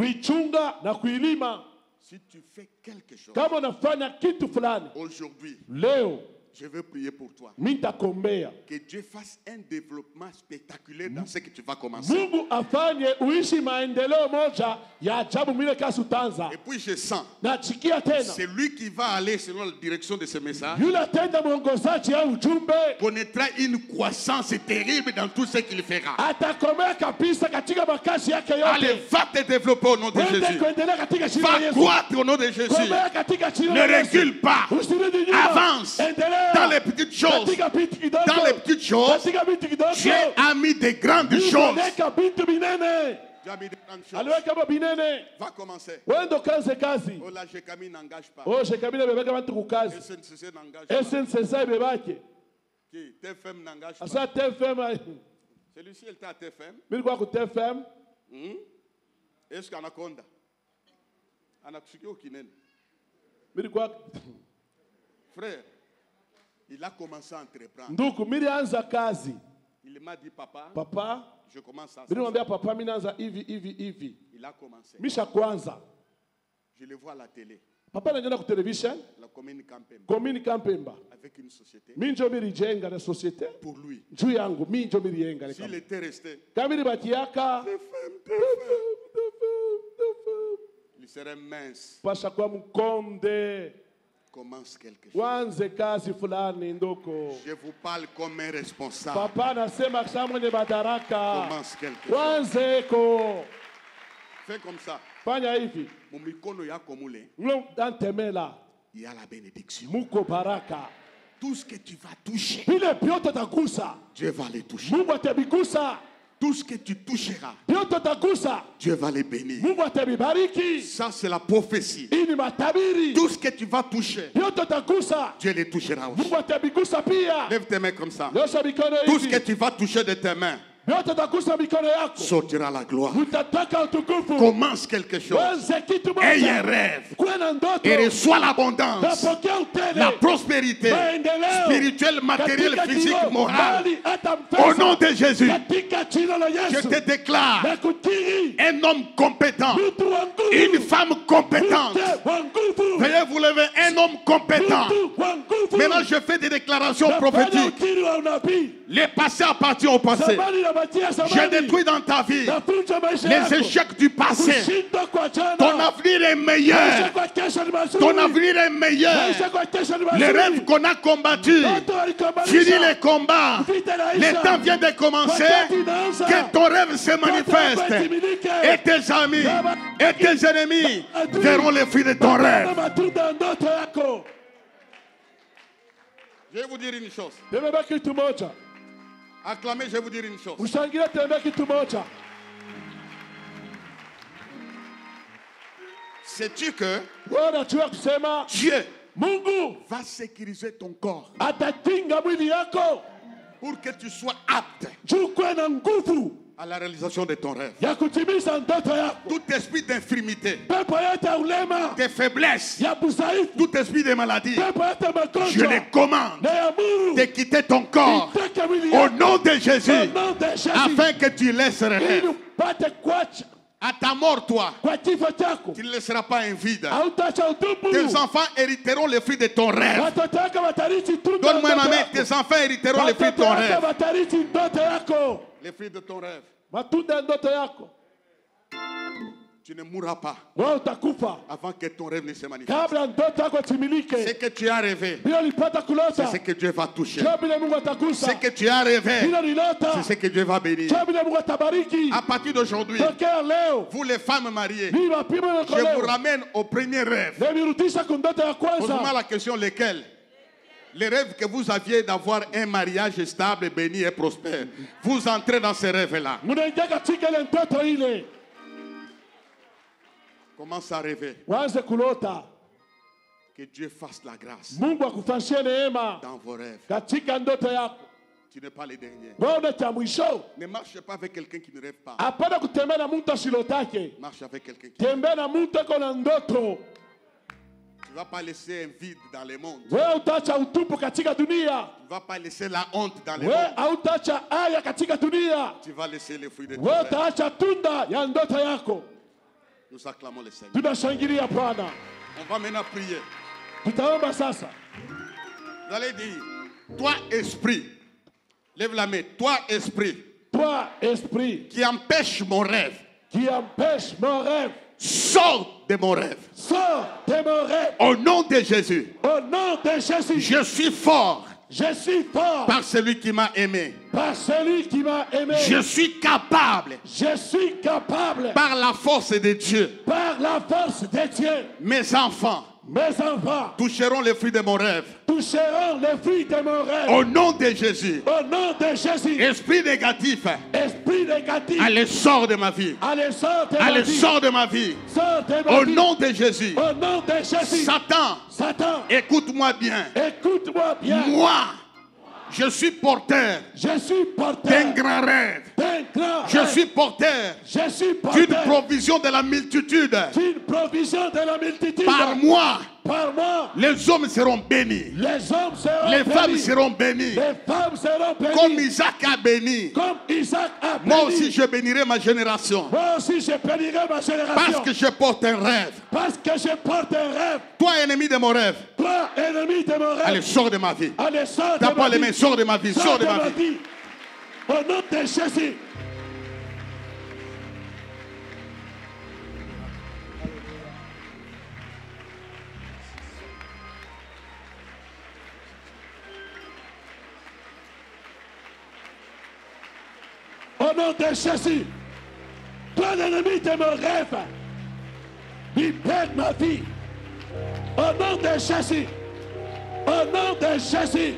Si tu fais quelque chose aujourd'hui, je veux prier pour toi. Que Dieu fasse un développement spectaculaire dans ce que tu vas commencer. Et puis je sens, c'est lui qui va aller selon la direction de ce message, connaîtra une croissance terrible dans tout ce qu'il fera. Allez, va te développer au nom de Jésus. Va croître au nom de Jésus. Ne recule pas. Avance. Dans les petites choses, Dieu a mis de grandes choses. Va commencer. Oh là, Jekami n'engage pas. SNCC n'engage pas. Qui? TFM n'engage pas. Celui-ci, il était à TFM. Est-ce qu'il y a Anaconda? Frère, il a commencé à entreprendre. Il m'a dit, papa, je commence à ça. Il a commencé. Je le vois à la télé. La commune Kampemba. Avec une société. Pour lui. S'il était resté, il serait mince. Commence quelque chose. Je vous parle comme un responsable. Commence quelque chose. Fais comme ça. Il y a la bénédiction. Tout ce que tu vas toucher, Dieu va les toucher. Tout ce que tu toucheras, Dieu va les bénir. Ça, c'est la prophétie. Tout ce que tu vas toucher, Dieu les touchera aussi. Lève tes mains comme ça. Tout ce que tu vas toucher de tes mains, sortira la gloire. Commence quelque chose. Aie un rêve. Et reçois l'abondance, la prospérité spirituelle, matérielle, physique, morale. Au nom de Jésus, je te déclare un homme compétent, une femme compétente. Veuillez vous lever, un homme compétent. Maintenant, je fais des déclarations prophétiques. Les passés appartiennent au passé. Je détruis dans ta vie les échecs du passé. Ton avenir est meilleur. Ton avenir est meilleur. Les rêves qu'on a combattus, finis les combats. Le temps vient de commencer. Que ton rêve se manifeste. Et tes amis et tes ennemis verront les fruits de ton rêve. Je vais vous dire une chose. Acclamez, je vais vous dire une chose. Sais-tu que Dieu va sécuriser ton corps pour que tu sois apte à la réalisation de ton rêve. ya kutimiza ndoto yako. Tout esprit d'infirmité, Pepo yote ya ulema, de faiblesse, ya udhaifu, tout esprit de maladie, pepo yote ya magonjwa, je les commande na ya muru, de quitter ton corps iteke mwili au yako. nom de Jésus, Au nom de Jésus. afin que tu laisses Ili rêve. upate kuacha À ta mort, toi, kwa kifo chako. tu ne laisseras pas un vide. Hautaacha utupu. Tes enfants hériteront les fruits de ton rêve. Watoto wako watarithi tunda la Donne-moi ma ndoto main, yako. tes enfants hériteront les fruits de Watoto ton wako rêve. watarithi ndoto yako. Les fruits de ton rêve. Matunda ya ndoto yako. Tu ne mourras pas Wewe utakufa avant que ton rêve ne se manifeste. kabla ndoto yako Ce timilike. que tu as rêvé, Bila ulipata c'est kulota, ce que Dieu va toucher. sio bila Mungu atagusa. Ce que tu as rêvé, Bila ulilota, c'est ce que Dieu va bénir. sio bila Mungu atabariki. À partir d'aujourd'hui, Tokea leo, vous les femmes mariées, ni mapimo je vous yako leo. ramène au premier rêve. Nimerudisha kwa ndoto ya Pose-moi kwanza. la question, lesquels? Les rêves que vous aviez d'avoir un mariage stable, béni et prospère. Vous entrez dans ces rêves-là. Mnaingia katika ile ndoto ile. Commence à rêver. Waanze kulota. Que Dieu fasse la grâce Mungu akufanyie neema dans vos rêves. katika ndoto yako. Tu n'es pas le dernier. Wewe cha mwisho. Ne marche pas avec quelqu'un qui ne rêve pas. Hapana kutembea na mtu asilotake. Marche avec quelqu'un qui... Tembea na mtu ako na ndoto. Tu ne vas pas laisser un vide dans le monde. Wewe utaacha utupu katika dunia. Tu ne vas pas laisser la honte dans le Wewe monde. hautaacha aya katika dunia. Tu vas laisser les fruits de ton Wewe rêve. utaacha tunda ya ndoto yako. Nous acclamons le Seigneur. Tunashangilia Bwana. On va maintenant prier. Tutaomba sasa. Vous allez dire, toi esprit, lève la main, toi esprit, Toi esprit qui empêche mon rêve, qui empêche mon rêve, sors de mon rêve. sors de mon rêve. Au nom de Jésus, Au nom de Jésus, je suis fort je suis fort par celui qui m'a aimé. par celui qui m'a aimé. Je suis capable Je suis capable par la force de Dieu. par la force de Dieu. Mes enfants Mes enfants toucheront les fruits de mon rêve. toucheront les fruits de mon rêve. Au nom de Jésus, Au nom de Jésus, esprit négatif, esprit négatif, allez, sors de ma vie. allez, sors de ma Allez, vie. sors de ma vie. Sors de ma Au vie. nom de Jésus. Au nom de Jésus. Satan, Satan, écoute-moi bien. écoute-moi bien. Moi, je suis porteur Je suis porteur d'un grand rêve. d'un grand Je rêve. suis porteur Je suis d'une porteur provision de la multitude. d'une provision de la multitude. Par moi, Par moi, les hommes seront bénis. les hommes seront Les femmes bénis. seront bénies. Les femmes seront bénies. Comme Isaac a béni. Comme Isaac a béni. Moi aussi, je bénirai ma génération. Moi aussi, je bénirai ma génération. Parce que je porte un rêve. Parce que je porte un rêve. Toi, ennemi de mon rêve, Toi, ennemi de mon rêve. allez, sors de ma vie. Allez, sors de T'as ma pas les vie. mains, sors de ma vie, sors de ma vie. Au nom de Jésus. Au nom de Jésus. Toi, l'ennemi de mon rêve, libère ma vie. Au nom de Jésus. Au nom de Jésus.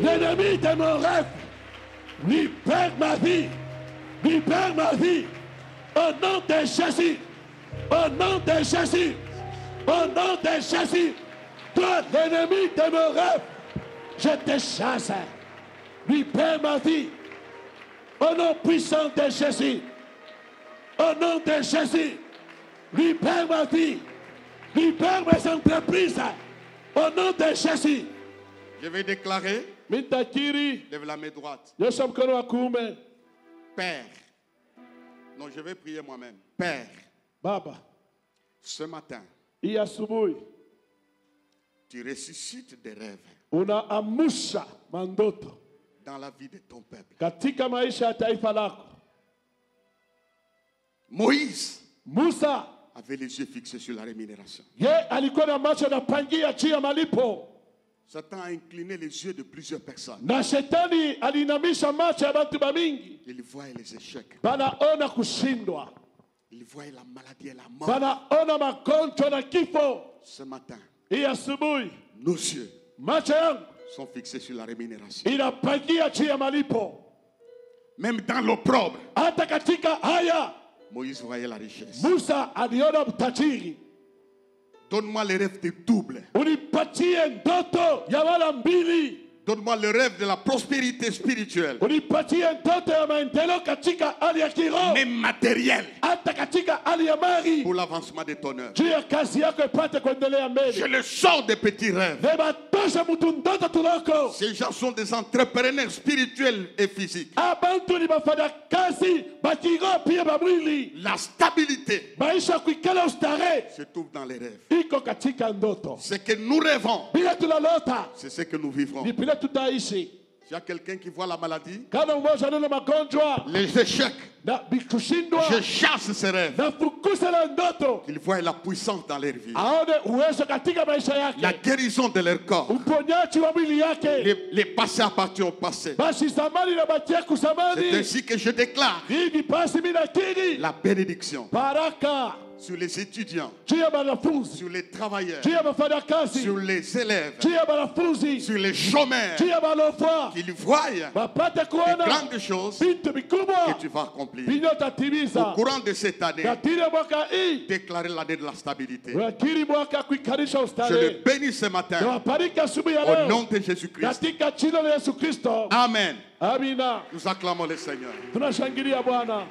L'ennemi de mon rêve, libère ma vie. Libère ma vie. Au nom de Jésus. Au nom de Jésus. Au nom de Jésus. Toi, l'ennemi de mon rêve, je te chasse. Libère ma vie. Au nom puissant de Jésus. Au nom de Jésus. Libère ma vie. Libère mes entreprises. Au nom de Jésus. Je vais déclarer, Mitakiri. lève la main droite. Nyosha mkono wa kuume. Père. Non, je vais prier moi-même. Père, Baba, ce matin, hii asubuhi tu ressuscites des rêves unaamusha mandoto dans la vie de ton peuple. katika maisha ya taifa lako. Moïse Musa, avait les yeux fixés sur la rémunération. ye alikuwa na macho yanapangia juu ya malipo, Satan a incliné les yeux de plusieurs personnes. na shetani aliinamisha macho ya watu bamingi, Il voyait les échecs. banaona kushindwa, Il voyait la maladie et la mort. banaona magonjwa na kifo. Ce matin, Hii asubuhi nos yeux macho yangu sont fixés sur la rémunération. inapangia juu ya malipo. Même dans l'opprobre, Hata katika haya Moïse voyait la richesse. Musa aliona utajiri. Donne-moi les rêves de double. Unipatie ndoto ya wala mbili. Donne-moi le rêve de la prospérité spirituelle. Unipatie ndoto ya maendeleo katika hali ya kiroho. Même matériel. Hata katika hali ya mali. Pour l'avancement de ton œuvre. Juu ya kazi yako ipate kuendelea mbele. Je le sors des petits rêves. Nebatosha mtu ndoto tuloko. Ces gens sont des entrepreneurs spirituels et physiques. Abantu ni bafanya kazi bakiroho pia bamwili. La stabilité Maisha kuikala ustare. se trouve dans les rêves. Iko katika ndoto. Ce que nous rêvons, Bila tulalota. c'est ce que nous vivrons. Ni bila tutaishi. Il y a quelqu'un qui voit la maladie, Kama mmoja neno magonjwa les échecs, na bikushindwa. je chasse ces rêves. Na fukuza la ndoto. Qu'ils voient la puissance dans leur vie, Aone uwezo katika maisha yake. la guérison de leur corps. Uponyaji wa mwili yake. Les passés appartiennent au passé. Basi zamani na batia kusamani. C'est ainsi que je déclare Hivi basi mimi nakiri. la bénédiction Baraka. sur les étudiants, Juu ya wanafunzi. sur les travailleurs, Juu ya wafanyakazi. sur les élèves, Juu ya wanafunzi. sur les chômeurs, Juu ya walofwa. qu'ils voient Bapate les kuona grandes choses vitu vikubwa que tu vas accomplir. vinyotatimiza. Au courant de cette année, Katile mwaka hii. déclarer l'année de la stabilité. Wakiri mwaka kuikarisha Je le ustare. bénis ce matin Nawabariki asubuhi ya au leo. nom de Jésus-Christ. Katika jina la Yesu Kristo. Amen. Amina. Nous acclamons le Seigneur. Tunashangilia Bwana.